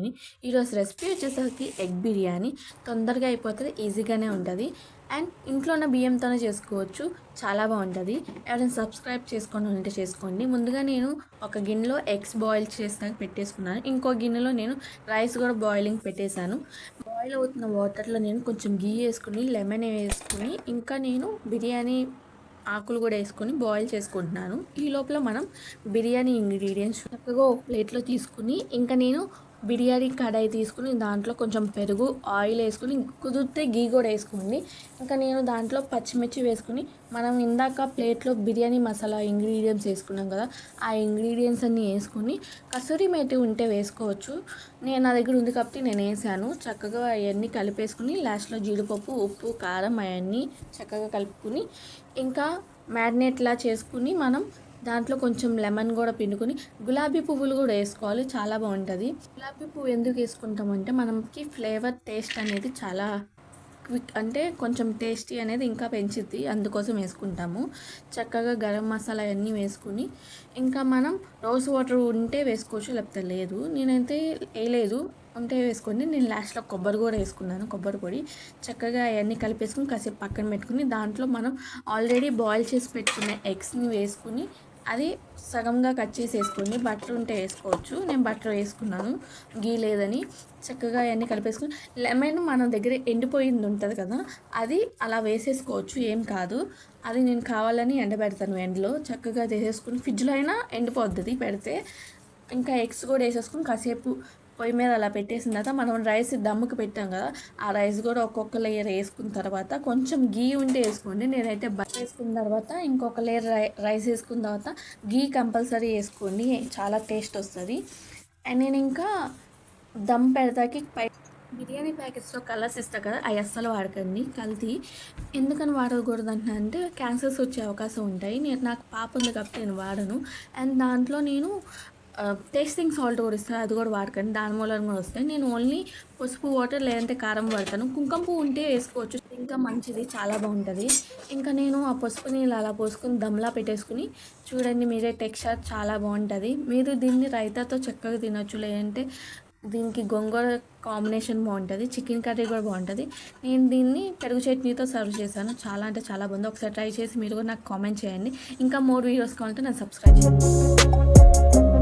బిర్యానీ. ఈరోజు రెసిపీ వచ్చేసరికి ఎగ్ బిర్యానీ. తొందరగా అయిపోతుంది, ఈజీగానే ఉంటుంది అండ్ ఇంట్లో ఉన్న బియ్యంతోనే చేసుకోవచ్చు. చాలా బాగుంటుంది. ఎవరైనా సబ్స్క్రైబ్ చేసుకోండి అంటే చేసుకోండి. ముందుగా నేను ఒక గిన్నెలో ఎగ్స్ బాయిల్ చేసాక పెట్టేసుకున్నాను. ఇంకో గిన్నెలో నేను రైస్ కూడా బాయిలింగ్ పెట్టేశాను. బాయిల్ అవుతున్న వాటర్లో నేను కొంచెం గీ వేసుకుని లెమన్ వేసుకుని ఇంకా నేను బిర్యానీ ఆకులు కూడా వేసుకొని బాయిల్ చేసుకుంటున్నాను. ఈ లోపల మనం బిర్యానీ ఇంగ్రీడియంట్స్ చక్కగా ఒక ప్లేట్లో తీసుకుని ఇంకా నేను బిర్యానీ కడాయి తీసుకుని దాంట్లో కొంచెం పెరుగు ఆయిల్ వేసుకుని కుదిరితే గీ కూడా వేసుకోండి. ఇంకా నేను దాంట్లో పచ్చిమిర్చి వేసుకుని మనం ఇందాక ప్లేట్లో బిర్యానీ మసాలా ఇంగ్రీడియంట్స్ వేసుకున్నాం కదా, ఆ ఇంగ్రీడియంట్స్ అన్నీ వేసుకొని కసూరి మేతి ఉంటే వేసుకోవచ్చు. నా దగ్గర ఉంది కాబట్టి నేను వేసాను. చక్కగా అవన్నీ కలిపేసుకుని లాస్ట్లో జీడిపప్పు ఉప్పు కారం అవన్నీ చక్కగా కలుపుకుని ఇంకా మ్యారినేట్లా చేసుకుని మనం దాంట్లో కొంచెం లెమన్ కూడా పిండుకొని గులాబీ పువ్వులు కూడా వేసుకోవాలి. చాలా బాగుంటుంది. గులాబీ పువ్వు ఎందుకు వేసుకుంటామంటే మనకి ఫ్లేవర్ టేస్ట్ అనేది చాలా క్విక్ అంటే కొంచెం టేస్టీ అనేది ఇంకా పెంచుద్ది, అందుకోసం వేసుకుంటాము. చక్కగా గరం మసాలా అన్నీ వేసుకుని ఇంకా మనం రోజ్ వాటర్ ఉంటే వేసుకోవచ్చు, లేకపోతే లేదు. నేనైతే వేయలేదు, ఉంటే వేసుకోండి. నేను లాస్ట్లో కొబ్బరి కూడా వేసుకున్నాను, కొబ్బరి పొడి. చక్కగా అవన్నీ కలిపేసుకుని కాసేపు పక్కన పెట్టుకుని దాంట్లో మనం ఆల్రెడీ బాయిల్ చేసి పెట్టుకున్న ఎగ్స్ని వేసుకుని అది సగంగా కట్ చేసి వేసుకోండి. బటర్ ఉంటే వేసుకోవచ్చు, నేను బటర్ వేసుకున్నాను గీ లేదని. చక్కగా అవన్నీ కలిపేసుకుని లెమన్ మన దగ్గర ఎండిపోయింది ఉంటుంది కదా, అది అలా వేసేసుకోవచ్చు, ఏం కాదు. అది నేను కావాలని ఎండబెడతాను ఎండలో. చక్కగా వేసేసుకుని ఫ్రిడ్జ్లో అయినా ఎండిపోద్ది పెడితే. ఇంకా ఎగ్స్ కూడా వేసేసుకుని కాసేపు పొయ్యి మీద అలా పెట్టేసిన తర్వాత మనం రైస్ దమ్ముకి పెట్టాం కదా, ఆ రైస్ కూడా ఒక్కొక్క లేయర్ వేసుకున్న తర్వాత కొంచెం గీ ఉంటే వేసుకోండి. నేనైతే బటర్ వేసుకున్న తర్వాత ఇంకొక లేయర్ రైస్ వేసుకున్న తర్వాత గీ కంపల్సరీ వేసుకోండి, చాలా టేస్ట్ వస్తుంది. అండ్ నేను ఇంకా దమ్ పెడతాకి బిర్యానీ ప్యాకెట్స్లో కలర్స్ ఇస్తా కదా, అవి అస్సలు వాడకండి, కల్తీ. ఎందుకని వాడకూడదు అంటే క్యాన్సర్స్ వచ్చే అవకాశం ఉంటాయి. నాకు పాప ఉంది కాబట్టి నేను వాడను. అండ్ దాంట్లో నేను టేస్టింగ్ సాల్ట్ కూడా ఇస్తాను, అది కూడా వాడకండి, దాని మూలంగా కూడా వస్తాయి. నేను ఓన్లీ పసుపు వాటర్ లేదంటే కారం వాడతాను. కుంకుమ పువ్వు ఉంటే వేసుకోవచ్చు, ఇంకా మంచిది, చాలా బాగుంటుంది. ఇంకా నేను ఆ పసుపు నీళ్ళు అలా పోసుకొని దమ్లా పెట్టేసుకుని చూడండి మీరే, టెక్స్చర్ చాలా బాగుంటుంది. మీరు దీన్ని రైతాతో చక్కగా తినొచ్చు, లేదంటే దీనికి గోంగూర కాంబినేషన్ బాగుంటుంది, చికెన్ కర్రీ కూడా బాగుంటుంది. నేను దీన్ని పెరుగు చట్నీతో సర్వ్ చేశాను, చాలా అంటే చాలా బాగుంది. ఒకసారి ట్రై చేసి మీరు కూడా నాకు కామెంట్ చేయండి. ఇంకా మోర్ వీడియోస్ కావాలంటే నాకు సబ్స్క్రైబ్ చేయండి.